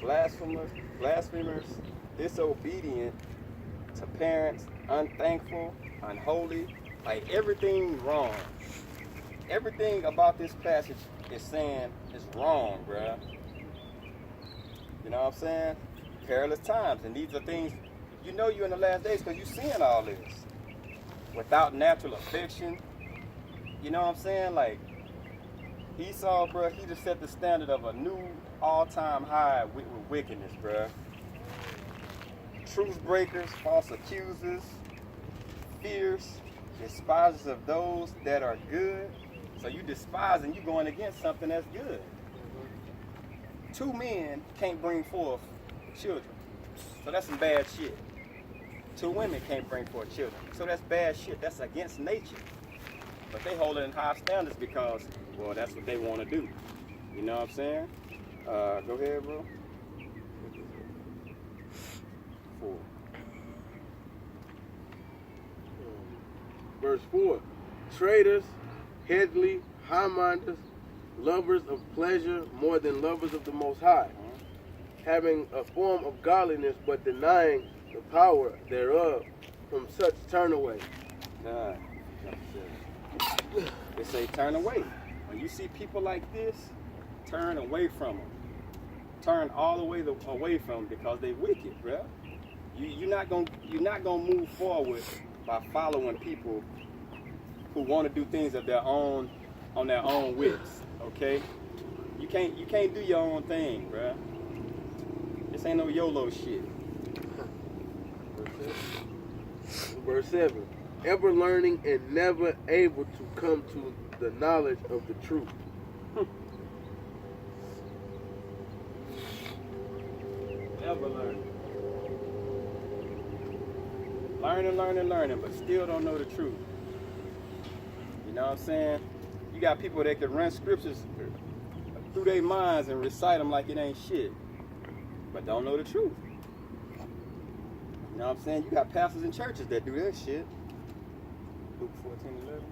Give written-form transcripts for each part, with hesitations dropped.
blasphemers, disobedient to parents, unthankful, unholy, like everything wrong. Everything about this passage is saying it's wrong, bruh. You know what I'm saying? Perilous times, and these are things you know you're in the last days because you're seeing all this. Without natural affection, you know what I'm saying? Like Esau, bruh, he just set the standard of a new all-time high with wickedness, bruh. Truth breakers, false accusers, fierce, despisers of those that are good. So you despising, you going against something that's good. Two men can't bring forth children. So that's some bad shit. Two women can't bring forth children. So that's bad shit. That's against nature. But they hold it in high standards because, well, that's what they want to do. You know what I'm saying? Go ahead, bro. 4. Verse 4. Traitors, headly, high-minded, lovers of pleasure more than lovers of the Most High, having a form of godliness but denying the power thereof. From such turn away. God. They say turn away. When you see people like this, turn away from them. Turn all the way away from them because they wicked, bro. You're not gonna move forward by following people who want to do things of their own on their own wits. Okay, you can't do your own thing, bro. This ain't no YOLO shit. Verse 7. Ever learning and never able to come to the knowledge of the truth. Ever learning. Learning, but still don't know the truth. You know what I'm saying? You got people that can run scriptures through their minds and recite them like it ain't shit, but don't know the truth. You know what I'm saying? You got pastors in churches that do that shit. Luke 14:11.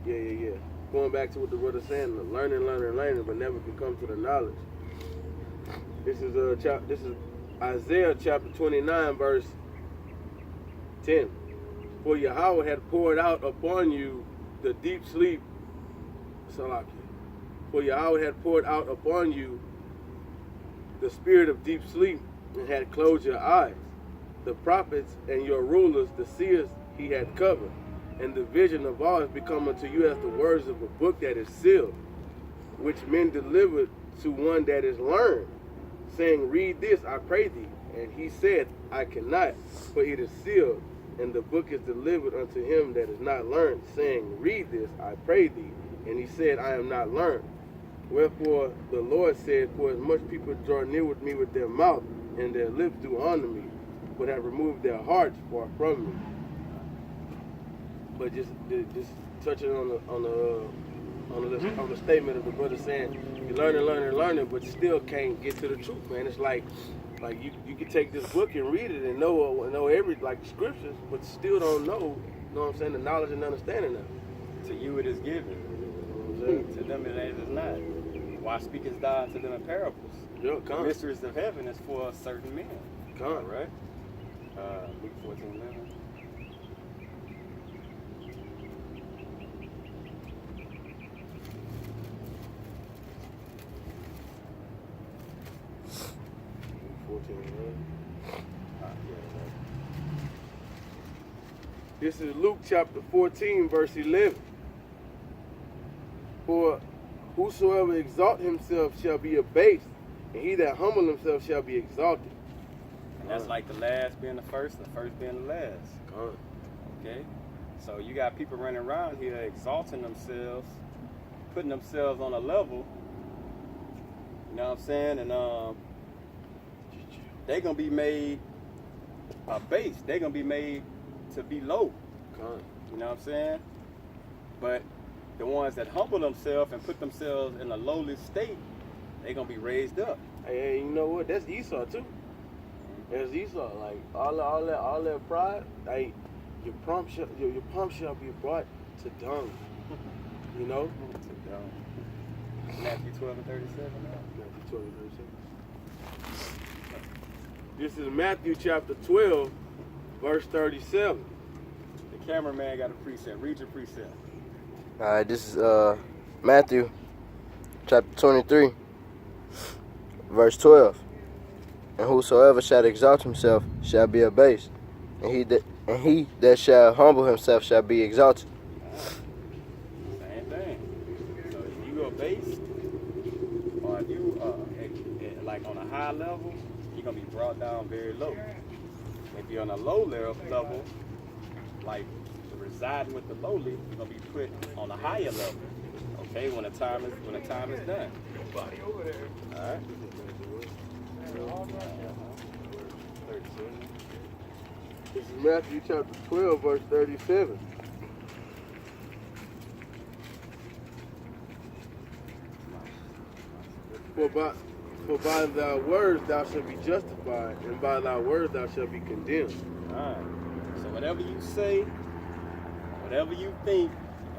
Yeah. Going back to what the brother's saying, learning, but never can come to the knowledge. This is Isaiah chapter 29, verse 10. For Yahweh had poured out upon you the deep sleep. Salaki. For Yahweh had poured out upon you the spirit of deep sleep and had closed your eyes. The prophets and your rulers, the seers, he had covered. And the vision of all has become unto you as the words of a book that is sealed, which men delivered to one that is learned, saying, read this, I pray thee. And he said, I cannot, for it is sealed. And the book is delivered unto him that is not learned, saying, read this, I pray thee. And he said, I am not learned. Wherefore the Lord said, for as much people draw near with me with their mouth, and their lips do honor me, but have removed their hearts far from me. But just touching on the statement of the brother saying you're learning, but still can't get to the truth, man. It's like you can take this book and read it and know every like scriptures, but still don't know. You know what I'm saying? The knowledge and understanding of it. To you it is given. To them it is not. Why speakest thou unto them in parables? Yeah, the mysteries of heaven is for certain men. Right? Luke 14:11. This is Luke chapter 14, verse 11. For whosoever exalt himself shall be abased, and he that humble himself shall be exalted. And that's like the last being the first being the last. Okay? So you got people running around here exalting themselves, putting themselves on a level, you know what I'm saying? And they're going to be made abased. They're going to be made to be low. You know what I'm saying? But the ones that humble themselves and put themselves in a lowly state, They gonna be raised up. Hey, you know what? That's Esau too. That's Esau. Like all that pride. Like your pump shall be brought to dung. You know. Matthew 12:37. Matthew 12:37. This is Matthew chapter 12, verse 37. The cameraman got a precept. Read your precept. All right, this is Matthew chapter 23, verse 12. And whosoever shall exalt himself shall be abased, and he that shall humble himself shall be exalted. Same thing. So if you abased, or if you like on a high level, you're gonna be brought down very low. If you're on a low level, like residing with the lowly, you're gonna be put on a higher level. Okay, when the time is done. All right. This is Matthew chapter 12, verse 37. For by thy words thou shalt be justified, and by thy words thou shalt be condemned. All right. So whatever you say, whatever you think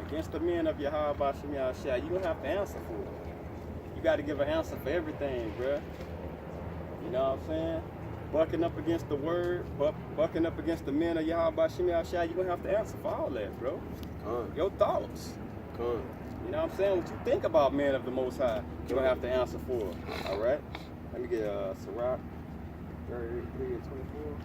against the men of Yahweh Shem Yahshua, you don't have to answer for it. You got to give an answer for everything, bruh. You know what I'm saying? Bucking up against the word, bucking up against the men of Yahweh Shem Yahshua, you don't have to answer for all that, bro. Your thoughts. You know what I'm saying? What you think about men of the Most High, you don't have to answer for it. All right? Let me get Sirach 33 and 24.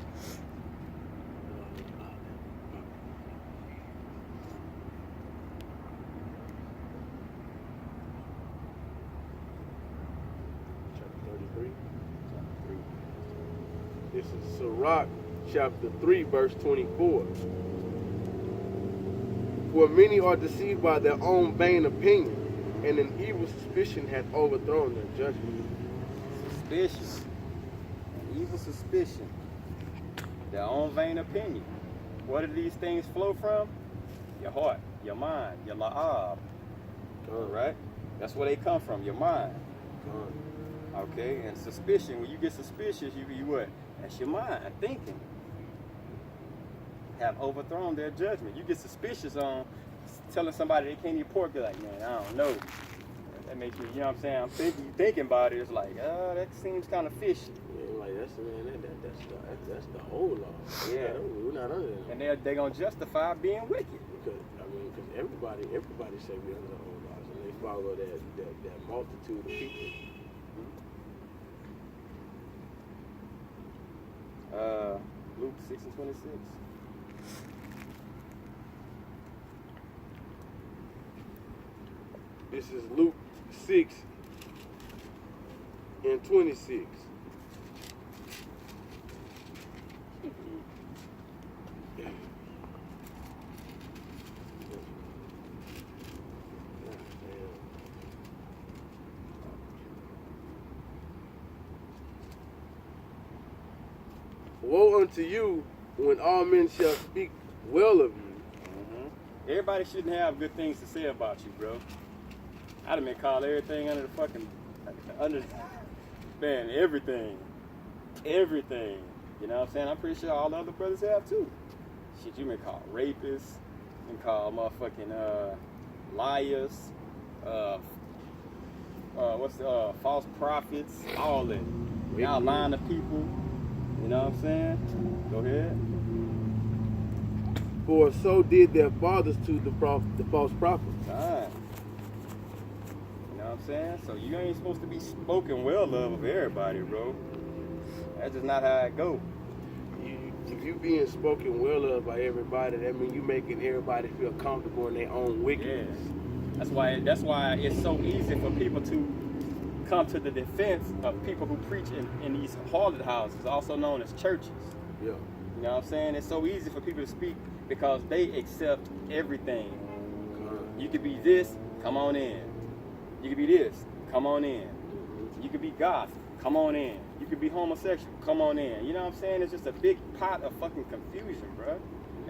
This is Sirach chapter 3, verse 24. For many are deceived by their own vain opinion, and an evil suspicion hath overthrown their judgment. Suspicion. An evil suspicion. Their own vain opinion. Where do these things flow from? Your heart, your mind, your la'ab. Right? That's where they come from, your mind. Okay, and suspicion, when you get suspicious, you what? That's your mind thinking. Have overthrown their judgment. You get suspicious on telling somebody they can't eat pork, you're like, man, I don't know. That makes you, you know what I'm saying? You thinking about it, it's like, that seems kind of fishy. Yeah, like that's the whole law. Yeah. We're not under that. And they're gonna justify being wicked. Because everybody say we're under the whole laws, and they follow that multitude of people. Luke 6 and 26. This is Luke 6 and 26. Woe unto you when all men shall speak well of you. Everybody shouldn't have good things to say about you, bro. I'd have been called everything under the fucking, man, everything. Everything. You know what I'm saying? I'm pretty sure all the other brothers have too. Shit, you been called rapists, you been called motherfucking liars, false prophets, all that. Y'all lying to people. You know what I'm saying? Go ahead. For so did their fathers to the false prophets. Fine. You know what I'm saying? So you ain't supposed to be spoken well of everybody, bro. That's just not how it go. If you being spoken well of by everybody, that means you making everybody feel comfortable in their own wickedness. That's why it's so easy for people to come to the defense of people who preach in these harlot houses, also known as churches. Yeah. You know what I'm saying? It's so easy for people to speak because they accept everything. You could be this, come on in. You could be this, come on in. You could be goth, come on in. You could be homosexual, come on in. You know what I'm saying? It's just a big pot of fucking confusion, bro.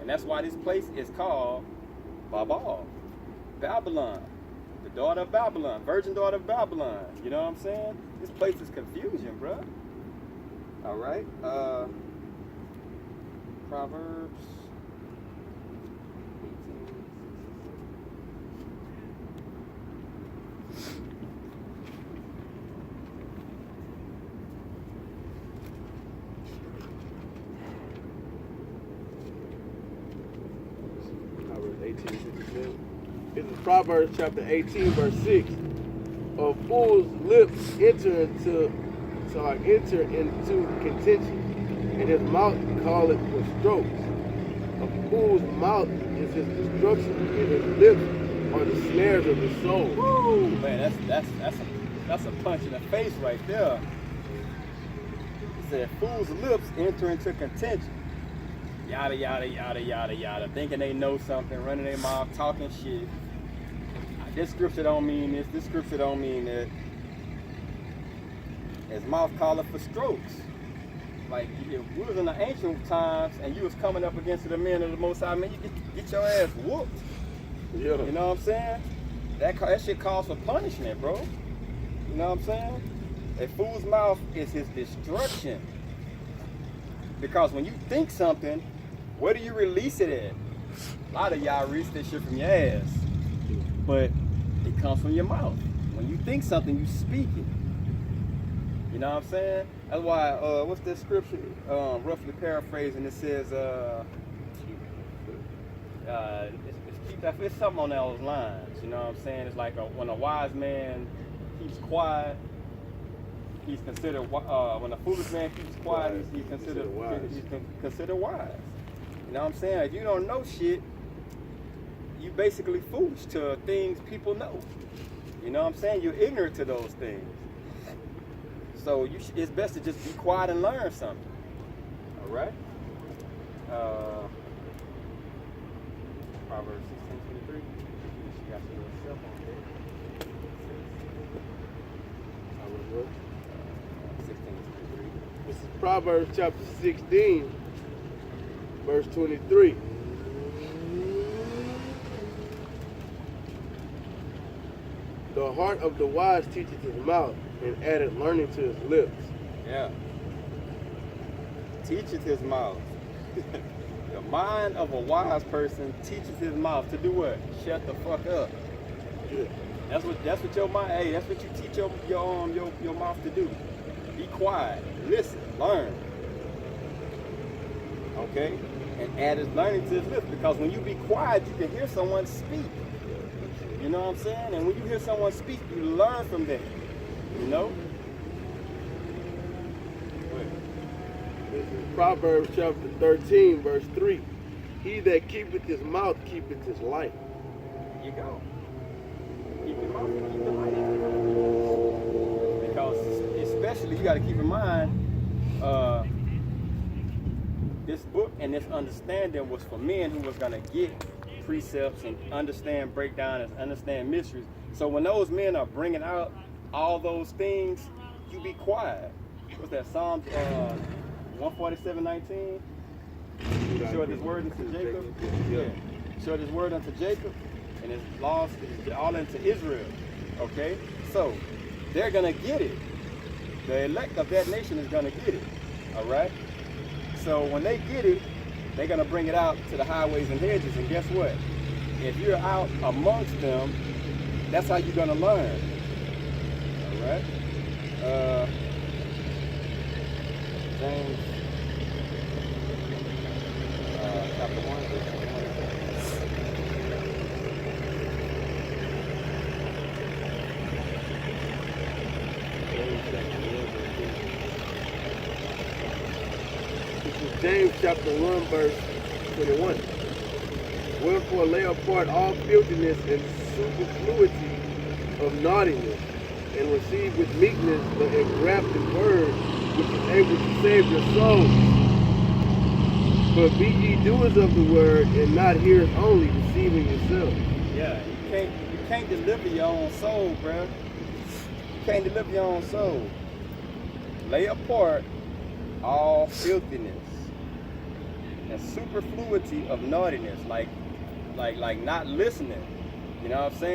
And that's why this place is called Babal, Babylon. The daughter of Babylon, virgin daughter of Babylon. You know what I'm saying? This place is confusion, bro. All right. Proverbs 18. Proverbs 18:57. This is Proverbs chapter 18, verse 6. A fool's lips enter into contention, and his mouth calleth for strokes. A fool's mouth is his destruction, and his lips are the snares of his soul. Woo! Man, that's a punch in the face right there. It said, fools' lips enter into contention. Yada, yada, yada, yada, yada. Thinking they know something, running their mouth, talking shit. This scripture don't mean this. This scripture don't mean that. His mouth calling for strokes. Like, if we was in the ancient times and you was coming up against the men of the Most High, man, you get your ass whooped. Yeah. You know what I'm saying? That shit calls for punishment, bro. You know what I'm saying? A fool's mouth is his destruction. Because when you think something, where do you release it at? A lot of y'all release that shit from your ass. But it comes from your mouth. When you think something, you speak it. You know what I'm saying? That's why, what's this scripture? Roughly paraphrasing, it says, it's something on those lines. You know what I'm saying? It's like when a wise man keeps quiet, he's considered, when a foolish man keeps quiet, he's considered wise. You know what I'm saying? If you don't know shit, you basically foolish to things people know. You know what I'm saying? You're ignorant to those things. So it's best to just be quiet and learn something. All right? Proverbs 16:23. She got your little cell phone there. 16:23. This is Proverbs chapter 16, verse 23. The heart of the wise teacheth his mouth, and added learning to his lips. Yeah. Teacheth his mouth. The mind of a wise person teaches his mouth to do what? Shut the fuck up. Yeah. That's what your mind. Hey, that's what you teach your mouth to do. Be quiet, listen, learn. Okay, and add his learning to his lips, because when you be quiet, you can hear someone speak. You know what I'm saying? And when you hear someone speak, you learn from them. You know. This is Proverbs chapter 13, verse 3. He that keepeth his mouth keepeth his life. Here you go. Keep your mouth, keep your life. Because especially you got to keep in mind, this book and this understanding was for men who was gonna get precepts and understand, break down, and understand mysteries. So when those men are bringing out all those things, you be quiet. What's that? Psalms 147:19. Showed his word unto Jacob. Yeah. Showed his word unto Jacob, and his laws all unto Israel. Okay? So they're gonna get it. The elect of that nation is gonna get it. Alright? So when they get it, they're gonna bring it out to the highways and hedges, and guess what? If you're out amongst them, that's how you're gonna learn. Alright? James chapter 1, verse 21. This is James chapter 1, verse 21. Wherefore lay apart all filthiness and superfluity of naughtiness, and receive with meekness the engrafted word, which is able to save your souls. But be ye doers of the word, and not hearers only, deceiving yourselves. Yeah, you can't deliver your own soul, bro. You can't deliver your own soul. Lay apart all filthiness and superfluity of naughtiness, like not listening. You know what I'm saying?